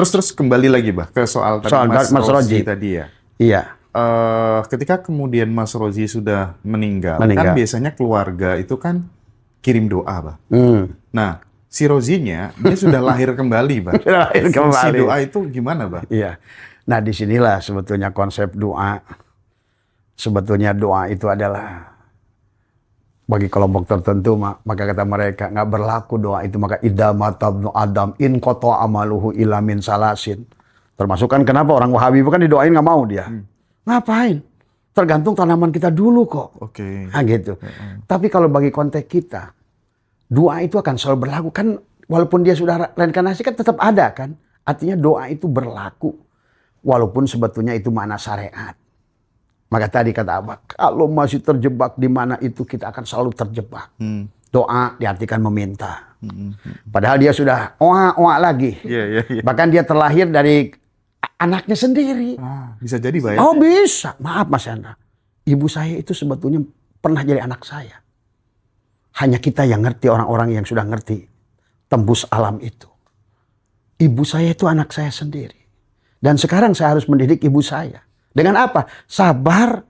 Terus kembali lagi, Bah, ke soal tadi Soal Mas Rozi Rozi tadi ya. iya Ketika kemudian Mas Rozi sudah meninggal, kan meninggal. biasanya keluarga itu kan kirim doa, Bah. Hmm. Nah, si Rozinya, dia sudah lahir kembali, Bah. Lahir Fungsi kembali. doa itu gimana, Bah? Iya. Nah, disinilah sebetulnya konsep doa. Sebetulnya doa itu adalah bagi kelompok tertentu, maka kata mereka nggak berlaku doa itu, maka idza matabnu adam in qata amaluhu ila min salasin. Termasuk kan kenapa orang Wahabi kan didoain nggak mau dia. Ngapain? Tergantung tanaman kita dulu kok. Oke. Nah, gitu. Tapi kalau bagi konteks kita, doa itu akan selalu berlaku kan, walaupun dia sudah reinkarnasi kan tetap ada kan. Artinya doa itu berlaku walaupun sebetulnya itu makna syariat. Maka tadi kata Abah, kalau masih terjebak di mana itu kita akan selalu terjebak. Doa diartikan meminta. Padahal dia sudah oa lagi. Iya. Bahkan dia terlahir dari anaknya sendiri. Bisa jadi, Bah, ya? Oh bisa. Maaf Mas Hendra. Ibu saya itu sebetulnya pernah jadi anak saya. Hanya kita yang ngerti, orang-orang yang sudah ngerti tembus alam itu. Ibu saya itu anak saya sendiri. Dan sekarang saya harus mendidik ibu saya. Dengan apa? Sabar,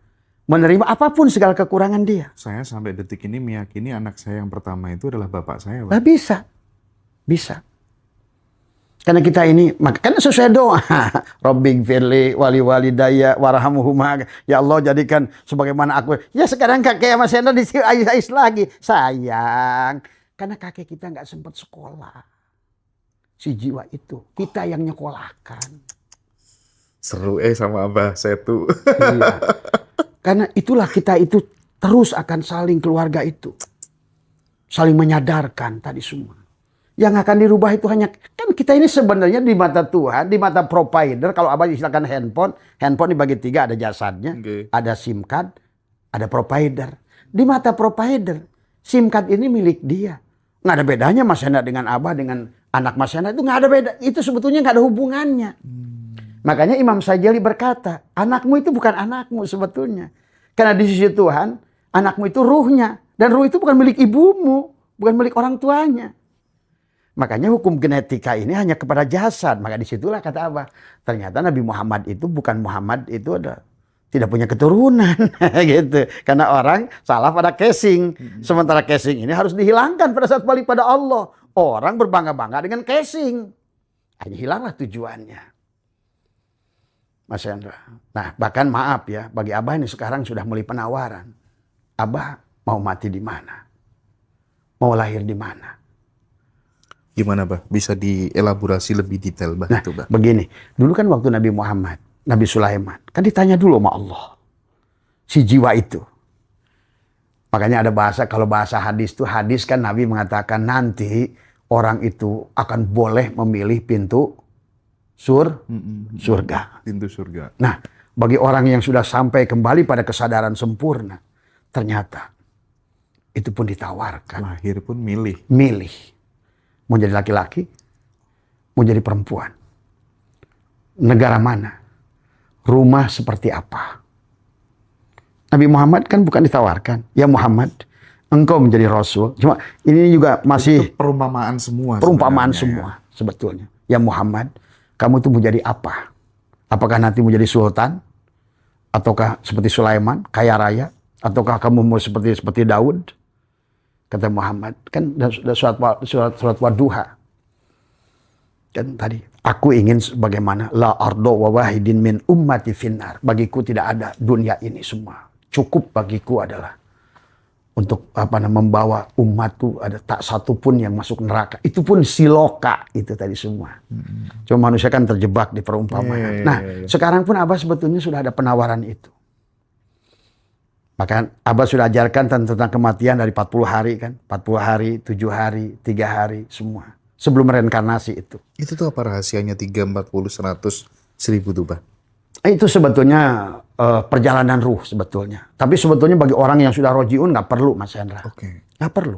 menerima apapun segala kekurangan dia. Saya sampai detik ini meyakini anak saya yang pertama itu adalah bapak saya, Nah, Bah. bisa. Karena kita ini, makanya sesuai doa. Rabbing firli wali walidayya warhamhuma. Ya Allah jadikan sebagaimana aku. Ya sekarang kakek Mas Hendra di ais lagi. Sayang. Karena kakek kita nggak sempat sekolah. Si jiwa itu. Kita yang nyekolahkan. Seru sama Abah Setu. Iya. Karena itulah kita itu terus akan saling keluarga itu. Saling menyadarkan tadi semua. Yang akan dirubah itu hanya, kan kita ini sebenarnya di mata Tuhan, di mata provider, kalau Abah istilahkan handphone dibagi 3, ada jasadnya, ada SIM card, ada provider. Di mata provider, SIM card ini milik dia. Nggak ada bedanya Mas Hendra dengan Abah, dengan anak Mas Hendra, itu nggak ada beda. Itu sebetulnya nggak ada hubungannya. Makanya Imam Sajali berkata, anakmu itu bukan anakmu sebetulnya. Karena di sisi Tuhan, anakmu itu ruhnya. Dan ruh itu bukan milik ibumu, bukan milik orang tuanya. Makanya hukum genetika ini hanya kepada jasad. Maka disitulah kata Abah, ternyata Nabi Muhammad itu bukan Muhammad itu tidak punya keturunan. Gitu. Karena orang salah pada casing. Sementara casing ini harus dihilangkan pada saat balik pada Allah. Orang berbangga-bangga dengan casing. Hanya hilanglah tujuannya. Mas Hendra. Nah, bahkan maaf ya, bagi Abah ini sekarang sudah mulai penawaran. Abah mau mati di mana? Mau lahir di mana? Gimana, Bah? Bisa dielaborasi lebih detail, Bah? Nah, itu, Bah. Begini. Dulu kan waktu Nabi Muhammad, Nabi Sulaiman, kan ditanya dulu sama Allah. Si jiwa itu. Makanya ada bahasa, kalau bahasa hadis itu, hadis kan Nabi mengatakan nanti orang itu akan boleh memilih pintu surga. Pintu surga. Nah, bagi orang yang sudah sampai kembali pada kesadaran sempurna, ternyata itu pun ditawarkan. Lahir pun milih. Mau jadi laki-laki, mau jadi perempuan. Negara mana? Rumah seperti apa? Nabi Muhammad kan bukan ditawarkan. Ya Muhammad, engkau menjadi Rasul. Cuma ini juga masih itu perumpamaan semua. Perumpamaan semua sebetulnya. Ya Muhammad, kamu itu mau jadi apa? Apakah nanti mau jadi sultan? Ataukah seperti Sulaiman, kaya raya? Ataukah kamu mau seperti Daud? Kata Muhammad, kan surat Wadduha. Kan tadi, aku ingin sebagaimana la ardo wa wahidin min ummati finnar. Bagiku tidak ada dunia ini semua. Cukup bagiku adalah untuk membawa umatku, ada tak satu pun yang masuk neraka. Itu pun siloka itu tadi semua. Cuma manusia kan terjebak di perumpamaan. Sekarang pun Abah sebetulnya sudah ada penawaran itu. Maka Abah sudah ajarkan tentang kematian dari 40 hari kan. 40 hari, 7 hari, 3 hari, semua. Sebelum reinkarnasi itu. Itu tuh apa rahasianya 3, 40, 100, 1000 tuh, Bah? Itu sebetulnya perjalanan ruh sebetulnya. Tapi sebetulnya bagi orang yang sudah rojiun nggak perlu Mas Hendra. Nggak perlu.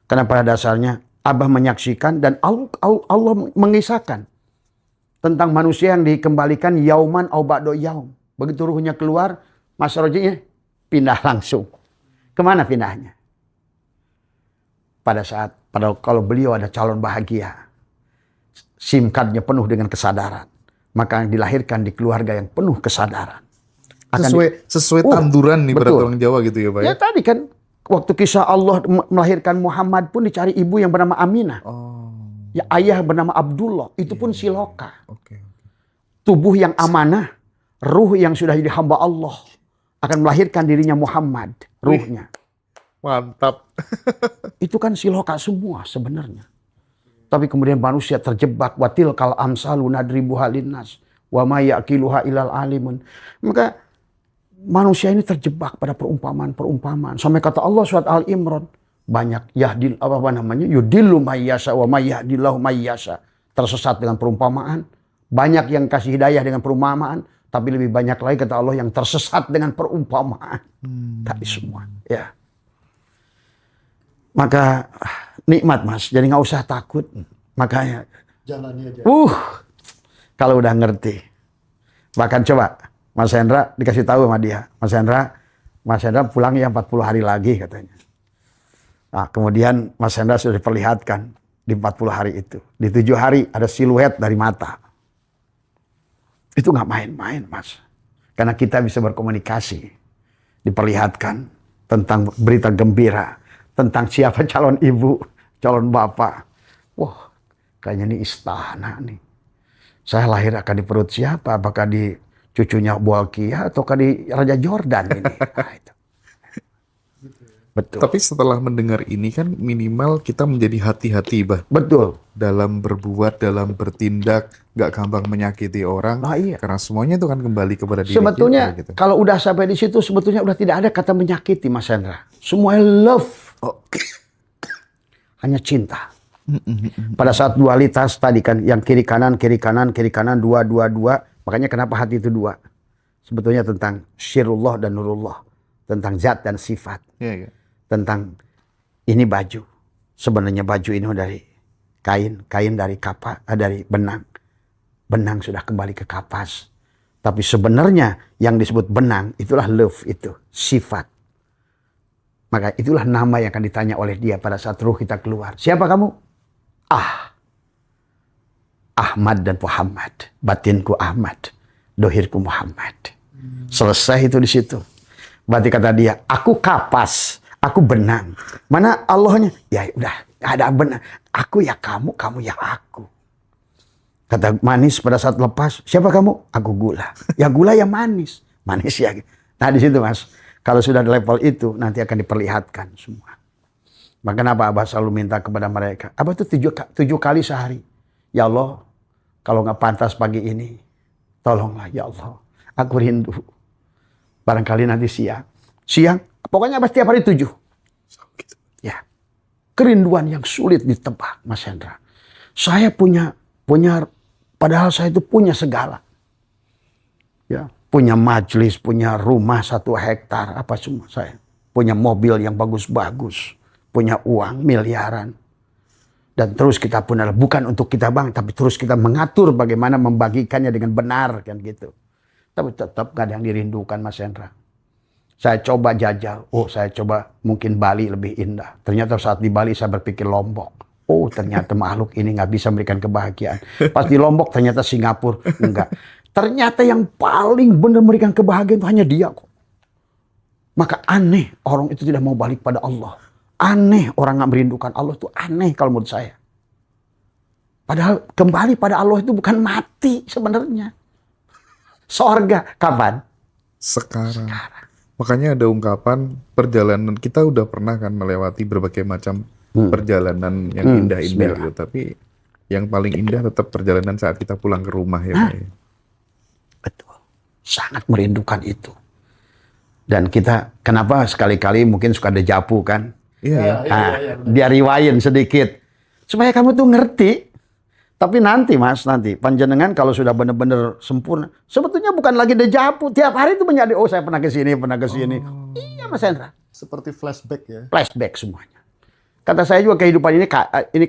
Karena pada dasarnya Abah menyaksikan dan Allah mengisahkan tentang manusia yang dikembalikan yauman au ba'do yaum. Begitu ruhnya keluar, Mas rojinya pindah langsung. Kemana pindahnya? Pada saat, kalau beliau ada calon bahagia. SIM card-nya penuh dengan kesadaran. Maka yang dilahirkan di keluarga yang penuh kesadaran. Sesuai tanduran nih pada betul. orang Jawa gitu ya Pak ya? Ya tadi kan, waktu kisah Allah melahirkan Muhammad pun dicari ibu yang bernama Aminah. Oh. Ya ayah bernama Abdullah, itu pun siloka. Oke. Tubuh yang amanah, ruh yang sudah jadi hamba Allah akan melahirkan dirinya Muhammad, ruhnya. Mantap. Itu kan siloka semua sebenarnya. Tapi kemudian manusia terjebak, watil kal amsalu nadribuha linnas wa may yaqiluha ilal alimun. Maka manusia ini terjebak pada perumpamaan-perumpamaan. Sampai kata Allah surat Al-Imran, banyak yahdil yudillu mayyasa wa may yahdillahu mayyasa. Tersesat dengan perumpamaan, banyak yang kasih hidayah dengan perumpamaan, tapi lebih banyak lagi kata Allah yang tersesat dengan perumpamaan. Tadi semua, ya. Maka nikmat Mas, jadi nggak usah takut. Makanya jalani aja. kalau udah ngerti. Bahkan coba Mas Hendra dikasih tahu sama dia, Mas Hendra pulang ya 40 hari lagi katanya. Nah, kemudian Mas Hendra sudah diperlihatkan di 40 hari itu. Di 7 hari ada siluet dari mata. Itu nggak main-main Mas. Karena kita bisa berkomunikasi. Diperlihatkan tentang berita gembira. Tentang siapa calon ibu, calon bapak. Wah, kayaknya ini istana nih. Saya lahir akan di perut siapa? Apakah di cucunya Bolkiah ataukah di Raja Jordan ini? Nah, itu. Betul. Tapi setelah mendengar ini kan minimal kita menjadi hati-hati Bah. Betul. Dalam berbuat, dalam bertindak, nggak gampang menyakiti orang. Nah, iya. Karena semuanya itu kan kembali kepada diri Sebetulnya kita. Gitu. kalau udah sampai di situ sebetulnya udah tidak ada kata menyakiti Mas Hendra. Semua love. Hanya cinta. Pada saat dualitas tadi kan yang kiri kanan, dua. Makanya kenapa hati itu dua? Sebetulnya tentang syirullah dan nurullah. Tentang zat dan sifat. Iya, iya. Tentang ini baju. Sebenarnya baju ini dari kain dari dari benang. Benang sudah kembali ke kapas. Tapi sebenarnya yang disebut benang itulah love itu, sifat. Maka itulah nama yang akan ditanya oleh dia pada saat ruh kita keluar. Siapa kamu? Ahmad dan Muhammad. Batinku Ahmad, dohirku Muhammad. Selesai itu di situ. Berarti kata dia, aku kapas, aku benang. Mana Allahnya? Ya udah, ada benang. Aku ya kamu, kamu ya aku. Kata manis pada saat lepas, siapa kamu? Aku gula. Ya gula ya manis. Manis ya. Nah di situ Mas, kalau sudah di level itu, nanti akan diperlihatkan semua. Maka kenapa Abah selalu minta kepada mereka? Abah itu 7 kali sehari. Ya Allah, kalau nggak pantas pagi ini, tolonglah ya Allah. Aku rindu. Barangkali nanti siang. Pokoknya Abah setiap hari 7. Ya. Kerinduan yang sulit ditebak, Mas Hendra. Saya punya, padahal saya itu punya segala. Ya, punya majelis, punya rumah 1 hektar, apa semua saya. Punya mobil yang bagus-bagus, punya uang miliaran. Dan terus kita pun adalah bukan untuk kita bang, tapi terus kita mengatur bagaimana membagikannya dengan benar kan gitu. Tapi tetap gak ada yang dirindukan Mas Hendra. Saya coba jajal, saya coba mungkin Bali lebih indah. Ternyata saat di Bali saya berpikir Lombok. Ternyata makhluk ini gak bisa memberikan kebahagiaan. Pas di Lombok ternyata Singapura, enggak. Ternyata yang paling benar memberikan kebahagiaan itu hanya dia kok. Maka aneh orang itu tidak mau balik pada Allah. Aneh orang gak merindukan Allah itu aneh kalau menurut saya. Padahal kembali pada Allah itu bukan mati sebenarnya. Sorga kapan? Sekarang. Makanya ada ungkapan perjalanan kita udah pernah kan melewati berbagai macam perjalanan yang indah-indah gitu. Tapi yang paling indah tetap perjalanan saat kita pulang ke rumah ya Pak. Betul. Sangat merindukan itu. Dan kita kenapa sekali-kali mungkin suka dejavu kan? Iya. Dia riwayin sedikit. Supaya kamu tuh ngerti. Tapi nanti Mas, panjenengan kalau sudah benar-benar sempurna. Sebetulnya bukan lagi dejavu. Tiap hari itu menjadi, saya pernah ke sini. Iya Mas Hendra. Seperti flashback ya. Flashback semuanya. Kata saya juga kehidupan ini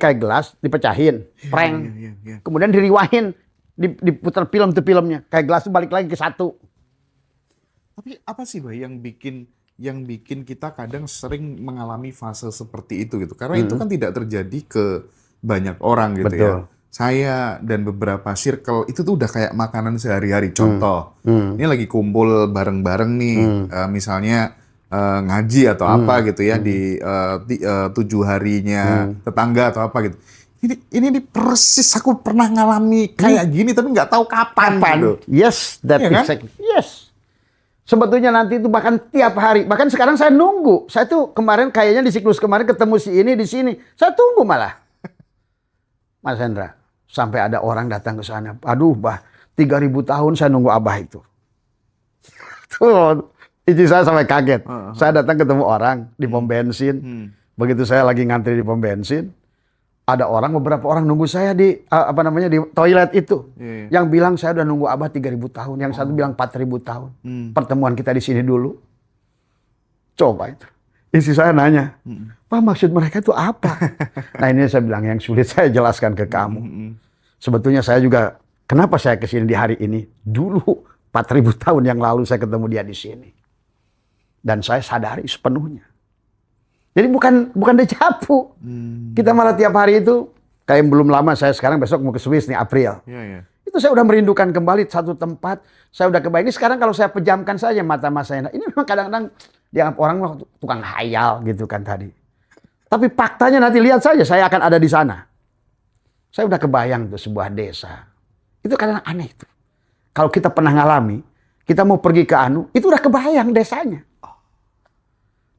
kayak gelas, dipecahin. Prank. Iya. Kemudian diriwahin. Diputar film tuh filmnya. Kayak gelas itu balik lagi ke satu. Tapi apa sih Bah yang bikin kita kadang sering mengalami fase seperti itu gitu. Karena itu kan tidak terjadi ke banyak orang gitu. Betul. Ya. saya dan beberapa circle itu tuh udah kayak makanan sehari-hari. Contoh, ini lagi kumpul bareng-bareng nih, misalnya ngaji atau apa gitu ya di 7 harinya tetangga atau apa gitu. Ini persis aku pernah ngalami kayak gini tapi nggak tahu kapan gitu. Yes, that Iya kan? exactly. Yes. Sebetulnya nanti itu bahkan tiap hari. Bahkan sekarang saya nunggu. Saya tuh kemarin kayaknya di siklus kemarin ketemu si ini di sini. Saya tunggu malah. Mas Hendra. Sampai ada orang datang ke sana. Aduh, 3.000 tahun saya nunggu Abah itu. Tuh, istri saya sampai kaget. Saya datang ketemu orang di pom bensin. Begitu saya lagi ngantri di pom bensin. Ada beberapa orang nunggu saya di di toilet itu. Yang bilang saya udah nunggu Abah 3.000 tahun, yang satu bilang 4.000 tahun. Pertemuan kita di sini dulu. Coba itu. Istri saya nanya, "Pak, maksud mereka itu apa?" Nah, ini saya bilang yang sulit saya jelaskan ke kamu. Sebetulnya saya juga kenapa saya ke sini di hari ini? Dulu 4.000 tahun yang lalu saya ketemu dia di sini. Dan saya sadari sepenuhnya. Jadi bukan dejavu. Kita malah tiap hari itu, kayak belum lama saya sekarang besok mau ke Swiss nih April. Itu saya udah merindukan kembali satu tempat. Saya udah kebayang. Ini sekarang kalau saya pejamkan saja mata Mas Hendra. Ini memang kadang-kadang dianggap orang tukang hayal gitu kan tadi. Tapi faktanya nanti lihat saja saya akan ada di sana. Saya udah kebayang tuh sebuah desa. Itu kadang aneh itu. Kalau kita pernah ngalami, kita mau pergi ke itu udah kebayang desanya.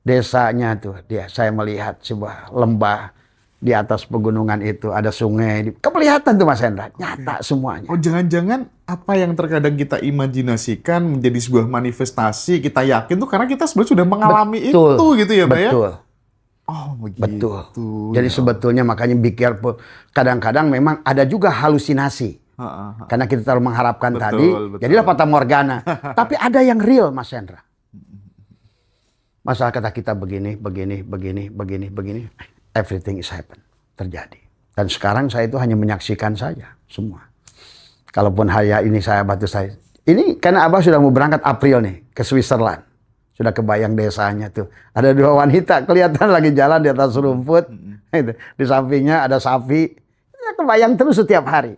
Desanya tuh saya melihat sebuah lembah di atas pegunungan itu ada sungai, kelihatan tuh Mas Hendra, nyata semuanya. Oh, jangan-jangan apa yang terkadang kita imajinasikan menjadi sebuah manifestasi, kita yakin tuh karena kita sebenarnya sudah mengalami itu gitu ya, Mbak ya? Betul. Oh, begitu. Betul. Jadi sebetulnya makanya be careful. Kadang-kadang memang ada juga halusinasi. Karena kita terlalu mengharapkan tadi, jadilah fata morgana. Tapi ada yang real Mas Hendra. Masalah kata kita begini, everything is happen, terjadi. Dan sekarang saya itu hanya menyaksikan saja semua. Kalaupun ini saya batu saya. Ini karena Abah sudah mau berangkat April nih ke Switzerland. Sudah kebayang desanya tuh. Ada 2 wanita kelihatan lagi jalan di atas rumput. Di sampingnya ada sapi. Saya kebayang terus setiap hari.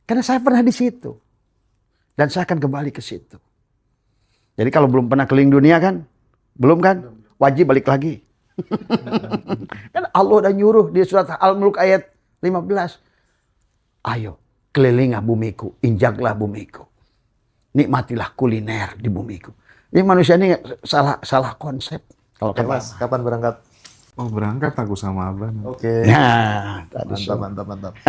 Karena saya pernah di situ. Dan saya akan kembali ke situ. Jadi kalau belum pernah keliling dunia kan? Belum kan? Wajib balik lagi. Kan Allah udah nyuruh di surat Al-Mulk ayat 15. Ayo, kelilinglah bumiku, injaklah bumiku. Nikmatilah kuliner di bumiku. Ini manusia ini salah konsep. Kalau Mas, kapan berangkat? Oh, berangkat aku sama Abang. Oke. Nah, Mantap.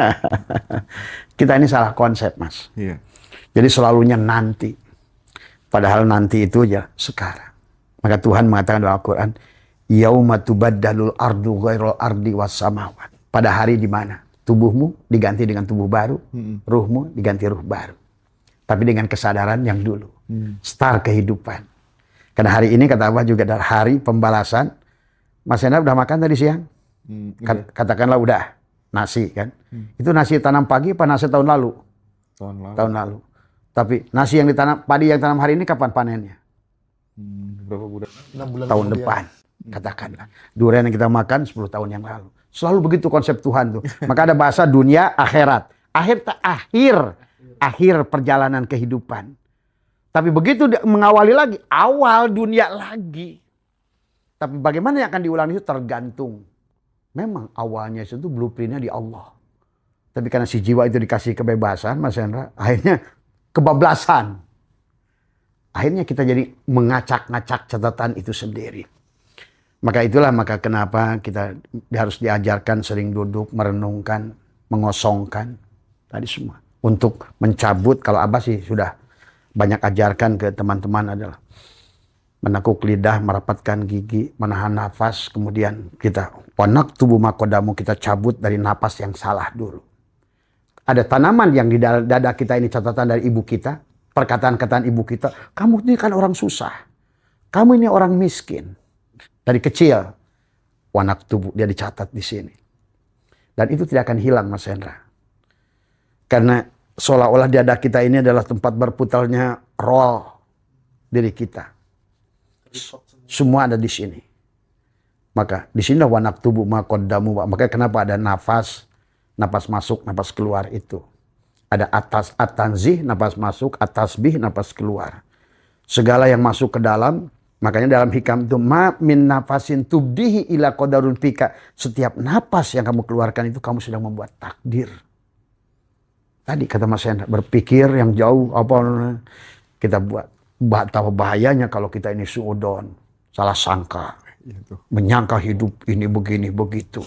kita ini salah konsep, Mas. Iya. Jadi selalunya nanti. Padahal nanti itu ya sekarang. Maka Tuhan mengatakan dalam Al-Quran, yauma tubaddalul ardu ghairal ardi was samawat. Pada hari di mana tubuhmu diganti dengan tubuh baru, ruhmu diganti ruh baru. Tapi dengan kesadaran yang dulu. Star kehidupan. Karena hari ini kata Allah juga adalah hari pembalasan. Mas Hendra udah makan tadi siang? Katakanlah udah. Nasi kan. Itu nasi tanam pagi apa nasi tahun lalu? Tahun lalu. Tapi nasi yang ditanam, padi yang tanam hari ini kapan panennya? Berapa bulan? 6 bulan Tahun kemudian. depan. Katakanlah. Durian yang kita makan 10 tahun yang lalu. Selalu begitu konsep Tuhan tuh. Maka ada bahasa dunia akhirat. Akhir perjalanan kehidupan. Tapi begitu mengawali lagi, awal dunia lagi. Tapi bagaimana yang akan diulang itu tergantung. Memang awalnya itu blueprintnya di Allah. Tapi karena si jiwa itu dikasih kebebasan, Mas Hendra, akhirnya kebablasan. Akhirnya kita jadi mengacak-ngacak catatan itu sendiri. Maka kenapa kita harus diajarkan sering duduk, merenungkan, mengosongkan. Tadi semua. Untuk mencabut, kalau Abah sih sudah banyak ajarkan ke teman-teman adalah menekuk lidah, merapatkan gigi, menahan nafas, kemudian kita wanak tubuh makodamu, kita cabut dari napas yang salah dulu. Ada tanaman yang di dada kita ini catatan dari ibu kita, perkataan-kataan ibu kita, kamu ini kan orang susah, kamu ini orang miskin. Dari kecil, wanak tubuh dia dicatat di sini. Dan itu tidak akan hilang, Mas Hendra. Karena seolah-olah dada kita ini adalah tempat berputarnya roll diri kita. Semua ada di sini. Maka di sini wanak tubuh makodamu. Maka kenapa ada nafas, Napas masuk, napas keluar itu. Ada at-tanzih, napas masuk, at-tasbih, napas keluar. Segala yang masuk ke dalam, makanya dalam hikam itu ma min nafasin tubdihi ila qadarun fika. Setiap napas yang kamu keluarkan itu kamu sedang membuat takdir. Tadi kata Mas Hendra, berpikir yang jauh apa kita buat. Betapa bahayanya kalau kita ini suudon, salah sangka, menyangka hidup ini begini begitu.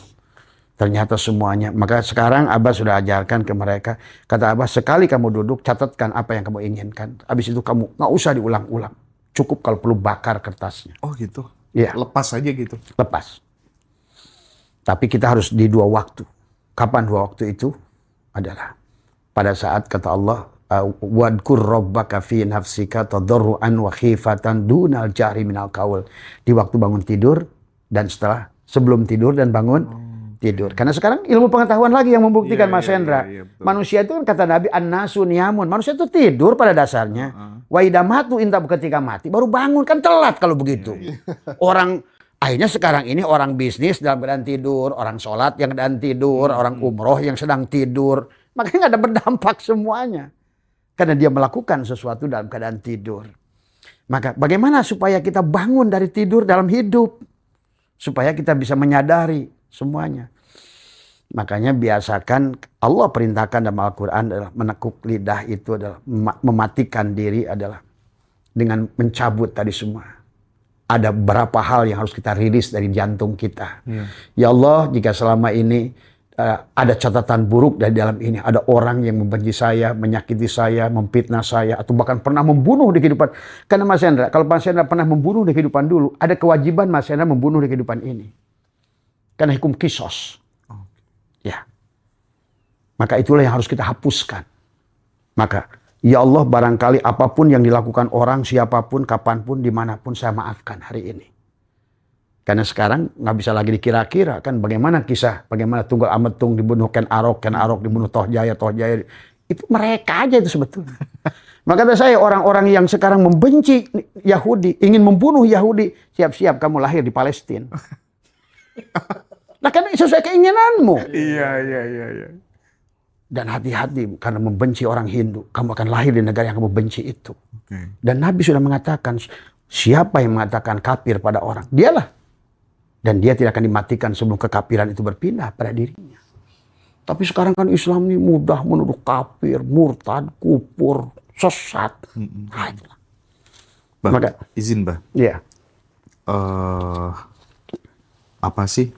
Ternyata semuanya. Maka sekarang Abah sudah ajarkan ke mereka. Kata Abah, sekali kamu duduk, catatkan apa yang kamu inginkan. Habis itu kamu nggak usah diulang-ulang. Cukup kalau perlu bakar kertasnya. Oh gitu? Iya. Lepas aja gitu? Lepas. Tapi kita harus di 2 waktu. Kapan 2 waktu itu? Adalah pada saat kata Allah, wadkur rabbaka fi nafsika tadarruan wa khifatan dunal jahri minal qaul. Di waktu bangun tidur dan setelah sebelum tidur dan bangun tidur. Karena sekarang ilmu pengetahuan lagi yang membuktikan Mas Hendra. Manusia itu kan kata Nabi an-nasu niyamun. Manusia itu tidur pada dasarnya. Wa idza matu inta ketika mati baru bangun, kan telat kalau begitu. Orang akhirnya sekarang ini orang bisnis dalam keadaan tidur, orang sholat yang keadaan tidur, orang umroh yang sedang tidur. Makanya nggak ada berdampak semuanya. Karena dia melakukan sesuatu dalam keadaan tidur. Maka bagaimana supaya kita bangun dari tidur dalam hidup? Supaya kita bisa menyadari semuanya. Makanya biasakan Allah perintahkan dalam Al-Quran adalah menekuk lidah itu adalah mematikan diri adalah dengan mencabut tadi semua. Ada beberapa hal yang harus kita rilis dari jantung kita. Ya Allah, jika selama ini ada catatan buruk dari dalam ini. Ada orang yang membenci saya, menyakiti saya, memfitnah saya, atau bahkan pernah membunuh di kehidupan. Karena Mas Hendra, kalau Mas Hendra pernah membunuh di kehidupan dulu, ada kewajiban Mas Hendra membunuh di kehidupan ini. Karena hukum kisos. Ya. Maka itulah yang harus kita hapuskan. Maka, ya Allah, barangkali apapun yang dilakukan orang, siapapun, kapanpun, dimanapun, saya maafkan hari ini. Karena sekarang nggak bisa lagi dikira-kira kan bagaimana kisah, bagaimana Tunggal Ametung dibunuh Ken Arok dibunuh Toh Jaya. Itu mereka aja itu sebetulnya. Maka kata saya orang-orang yang sekarang membenci Yahudi, ingin membunuh Yahudi, siap-siap kamu lahir di Palestina. Nah kan sesuai keinginanmu. Iya. Dan hati-hati karena membenci orang Hindu, kamu akan lahir di negara yang kamu benci itu. Dan Nabi sudah mengatakan, siapa yang mengatakan kafir pada orang, dialah. Dan dia tidak akan dimatikan sebelum kekafiran itu berpindah pada dirinya. Tapi sekarang kan Islam ini mudah menuduh kafir, murtad, kufur, sesat. Nah, itulah. Bah, Maka, izin Bah. Iya. Apa sih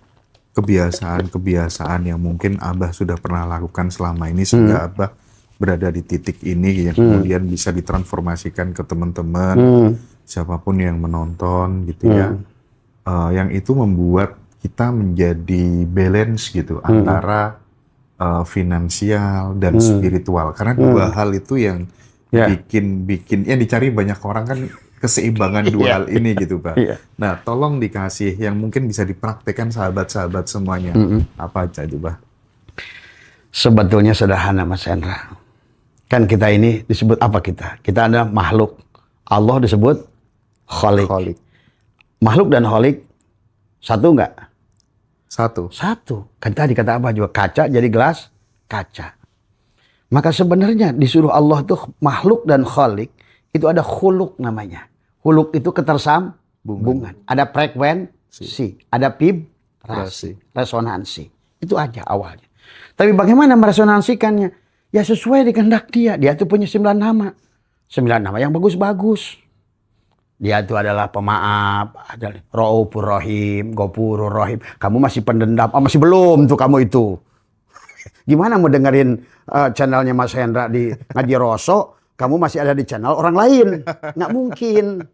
kebiasaan yang mungkin Abah sudah pernah lakukan selama ini sehingga Abah berada di titik ini yang kemudian bisa ditransformasikan ke teman-teman, siapapun yang menonton gitu ya. Yang itu membuat kita menjadi balance gitu antara finansial dan spiritual. Karena 2 hal itu yang bikin ya dicari banyak orang kan keseimbangan 2 hal ini gitu Pak. Nah tolong dikasih yang mungkin bisa dipraktekkan sahabat-sahabat semuanya. Apa aja coba? Sebetulnya sederhana Mas Hendra. Kan kita ini disebut apa kita? Kita adalah makhluk. Allah disebut Khalik. Makhluk dan Khalik satu enggak? Satu. Kan tadi kata apa juga kaca jadi gelas kaca. Maka sebenarnya disuruh Allah tuh makhluk dan Khalik itu ada khuluk namanya. Khuluk itu ketersambungan. Ada frekuensi, ada vibrasi, resonansi. Itu aja awalnya. Tapi bagaimana meresonansikannya? Ya sesuai dengan kehendak dia. Dia itu punya 9 nama. 9 nama yang bagus-bagus. Dia itu adalah pemaaf, adalah Raufur Rahim, Ghafurur Rahim. Kamu masih pendendam, masih belum tuh kamu itu. Gimana mau dengerin channelnya Mas Hendra di Ngaji Roso, kamu masih ada di channel orang lain? Nggak mungkin.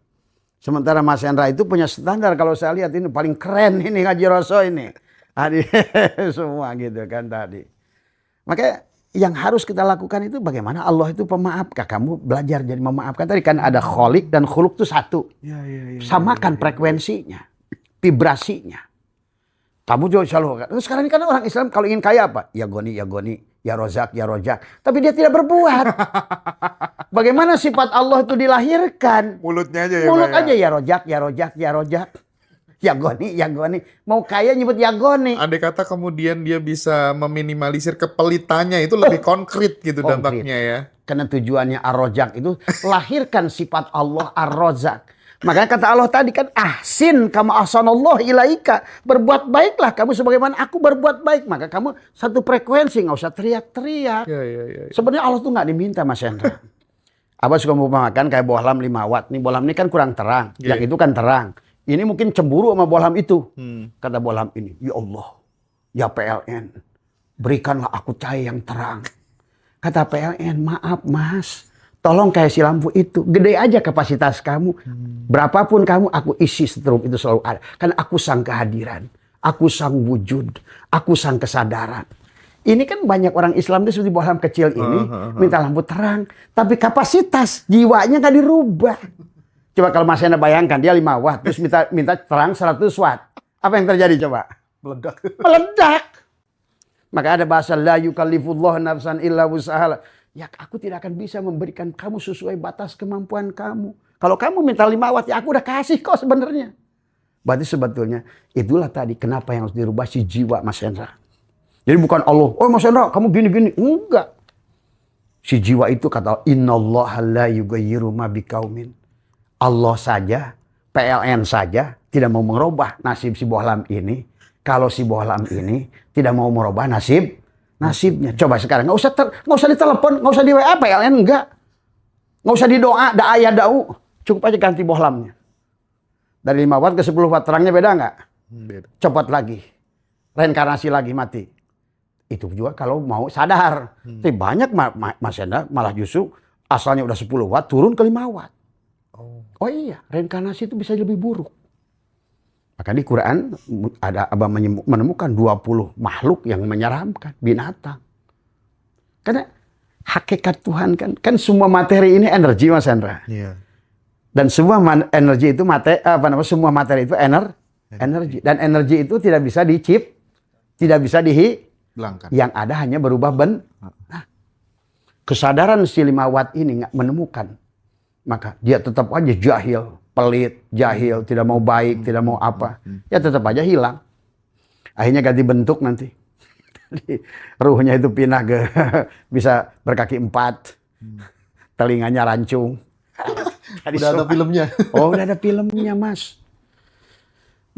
Sementara Mas Hendra itu punya standar, kalau saya lihat ini paling keren ini Ngaji Roso ini. Semua gitu kan tadi. Makanya yang harus kita lakukan itu bagaimana Allah itu pemaaf. Kamu belajar jadi memaafkan. Tadi kan ada kholik dan khuluk itu satu. Samakan frekuensinya, vibrasinya. Kamu juga selalu. Sekarang ini kan orang Islam kalau ingin kaya apa? Ya goni, ya rozak, ya rojak. Tapi dia tidak berbuat. Bagaimana sifat Allah itu dilahirkan? Mulutnya aja ya. Mulut aja ya rojak, ya rojak, ya rojak. Ya Goni. Mau kaya nyebut ya Goni. Andai kata kemudian dia bisa meminimalisir kepelitannya, itu lebih konkret gitu Konkret. dampaknya ya. Karena tujuannya Ar-Razzaq itu lahirkan sifat Allah Ar-Razzaq. Makanya kata Allah tadi kan, ahsin kama ahsanallahu ilaika. Berbuat baiklah kamu sebagaimana aku berbuat baik. Maka kamu satu frekuensi, nggak usah teriak-teriak. Ya. Sebenarnya Allah tuh nggak diminta, Mas Hendra. Abah suka makan kayak bohlam 5 watt. Nih bohlam ini kan kurang terang. Yeah. Yang itu kan terang. Ini mungkin cemburu sama bohlam itu. Kata bohlam ini, ya Allah, ya PLN, berikanlah aku cahaya yang terang. Kata PLN, maaf mas, tolong kayak si lampu itu, gede aja kapasitas kamu. Berapapun kamu, aku isi setrum itu selalu ada. Karena aku sang kehadiran, aku sang wujud, aku sang kesadaran. Ini kan banyak orang Islam itu seperti bohlam kecil ini, minta lampu terang. Tapi kapasitas jiwanya nggak dirubah. Coba kalau Mas Hendra bayangkan, dia 5 watt, terus minta terang 100 watt. Apa yang terjadi coba? Meledak. Meledak. Maka ada bahasa la yukallifullahu nafsan illa wus'aha. Ya aku tidak akan bisa memberikan kamu sesuai batas kemampuan kamu. Kalau kamu minta 5 watt, ya aku udah kasih kok sebenarnya. Berarti sebetulnya itulah tadi kenapa yang harus dirubah si jiwa Mas Hendra. Jadi bukan Allah, oh Mas Hendra kamu gini-gini. Enggak. Si jiwa itu kata innallaha la yughayyiru ma biqaumin. Allah saja, PLN saja tidak mau merubah nasib si bohlam ini. Kalau si bohlam ini tidak mau merubah nasibnya. Coba sekarang nggak usah ditelepon, nggak usah di WA PLN enggak. Nggak usah didoa, ayah dau. Cukup aja ganti bohlamnya. Dari 5 watt ke 10 watt terangnya beda nggak? Beda. Copot lagi. Reinkarnasi lagi mati. Itu juga kalau mau sadar. Tapi banyak Mas Hendra malah justru asalnya udah 10 watt turun ke 5 watt. Oh iya, reinkarnasi itu bisa lebih buruk. Maka di Quran ada Abah menemukan 20 makhluk yang menyeramkan, binatang. Karena hakikat Tuhan kan semua materi ini energi Mas Hendra. Iya. Dan semua energi itu semua materi itu energi. Dan energi itu tidak bisa tidak bisa Belangkan. Yang ada hanya berubah Nah, kesadaran si 5 watt ini nggak menemukan. Maka dia tetap aja jahil, pelit, tidak mau baik, tidak mau apa. Ya tetap aja hilang. Akhirnya ganti bentuk nanti. Ruhnya itu pindah ke bisa berkaki 4. Telinganya rancung. Udah ada filmnya. Oh, udah ada filmnya, Mas.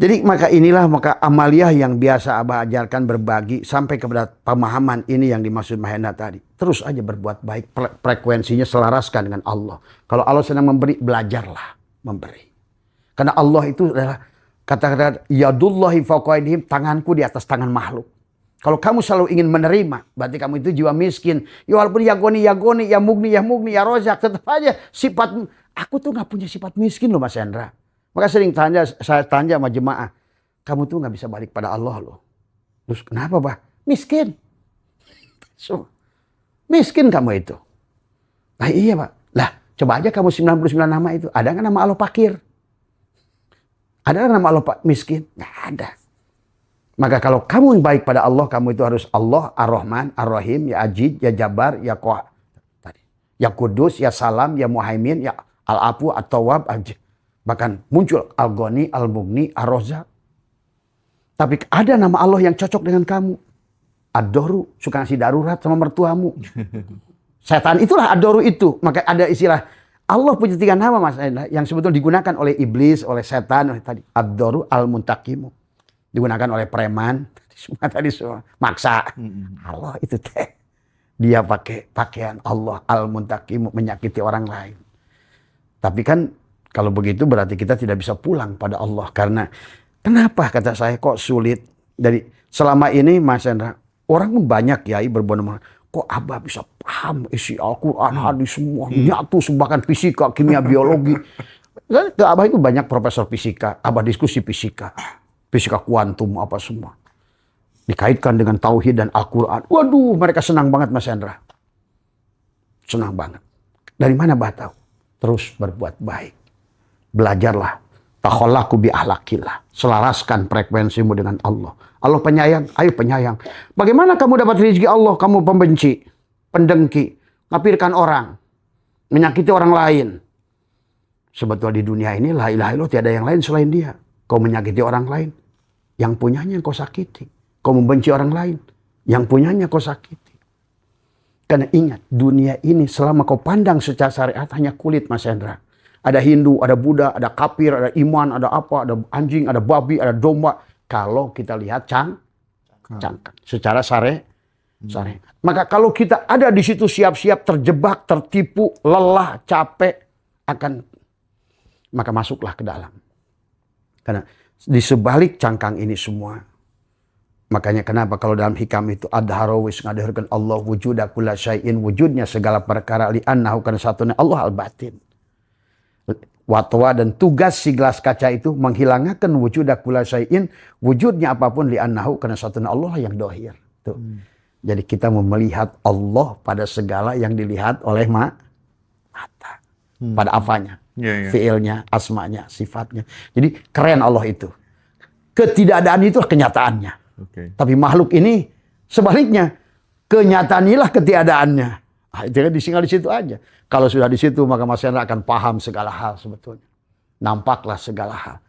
Jadi maka amaliyah yang biasa Abah ajarkan berbagi sampai kepada pemahaman ini yang dimaksud Mahendra tadi. Terus aja berbuat baik, frekuensinya selaraskan dengan Allah. Kalau Allah sedang memberi, belajarlah memberi. Karena Allah itu adalah kata-kata yadullahi fawqa aydihim, tanganku di atas tangan makhluk. Kalau kamu selalu ingin menerima, berarti kamu itu jiwa miskin. Ya walaupun ya goni, ya mugni, ya rozak, tetap aja sifat aku tuh nggak punya sifat miskin loh Mas Hendra. Maka saya tanya sama jemaah, kamu tuh nggak bisa balik pada Allah loh. Terus kenapa Pak? Miskin. Miskin kamu itu. Nah iya Pak. Lah coba aja kamu 99 nama itu. Ada nggak nama Allah fakir? Ada nggak nama Allah miskin? Nggak ada. Maka kalau kamu baik pada Allah, kamu itu harus Allah, Ar-Rahman, Ar-Rahim, ya Ajid, ya Jabar, ya Qahar. Ya Kudus, ya Salam, ya Muhaimin, ya Al-Afu, At-Tawwab, bahkan muncul Al-Ghani, Al-Mughni, Ar-Razzaq. Tapi ada nama Allah yang cocok dengan kamu. Ad-Doru, suka ngasih darurat sama mertuamu. Setan itulah Ad-Doru itu. Maka ada istilah, Allah punya 3 nama Mas Hendra, yang sebetulnya digunakan oleh iblis, oleh setan, oleh tadi. Ad-Doru, Al-Muntakimu. Digunakan oleh preman, semua maksa. Allah itu teh. Dia pakai pakaian Allah, Al-Muntakimu, menyakiti orang lain. Tapi kan kalau begitu berarti kita tidak bisa pulang pada Allah. Karena kenapa kata saya kok sulit. Dari selama ini Mas Hendra, orang banyak kiai berbondong-bondong. Kok Abah bisa paham isi Al-Quran, hadis semua. Nyatu bahkan fisika, kimia, biologi. Ke Abah itu banyak profesor fisika. Abah diskusi fisika. Fisika kuantum apa semua. Dikaitkan dengan tauhid dan Al-Quran. Waduh mereka senang banget Mas Hendra. Senang banget. Dari mana Abah tahu? Terus berbuat baik. Belajarlah. Takhallaku bi ahlakillah. Selaraskan frekuensimu dengan Allah. Allah penyayang, ayo penyayang. Bagaimana kamu dapat rezeki Allah? Kamu pembenci, pendengki, ngapirkan orang, menyakiti orang lain. Sebetulnya di dunia ini la ilaha illallah tiada yang lain selain Dia. Kau menyakiti orang lain, yang punyanya kau sakiti. Kau membenci orang lain, yang punyanya kau sakiti. Karena ingat, dunia ini selama kau pandang secara syariat hanya kulit, Mas Hendra. Ada Hindu, ada Buddha, ada kafir, ada iman, ada apa, ada anjing, ada babi, ada domba. Kalau kita lihat cangkang secara syariat. Maka kalau kita ada di situ siap-siap terjebak, tertipu, lelah, capek, maka masuklah ke dalam. Karena di sebalik cangkang ini semua, makanya kenapa kalau dalam hikam itu ad-harawis ngadahirkan Allah wujuda kulla syai'in, wujudnya segala perkara, li'annahu karena satunya Allah al-batin. Watwa dan tugas si gelas kaca itu menghilangkan wujuda kulla syai'in, wujudnya apapun, li'annahu karena satunya Allah yang dohir. Tuh. Jadi kita mau melihat Allah pada segala yang dilihat oleh mata. Pada apanya? Fiilnya, asmanya, sifatnya. Jadi keren Allah itu. Ketidakadaan itu kenyataannya. Tapi makhluk ini sebaliknya. Kenyataan inilah ketiadaannya. Itu kan disinggal di situ aja. Kalau sudah di situ maka Mas Hendra akan paham segala hal sebetulnya. Nampaklah segala hal.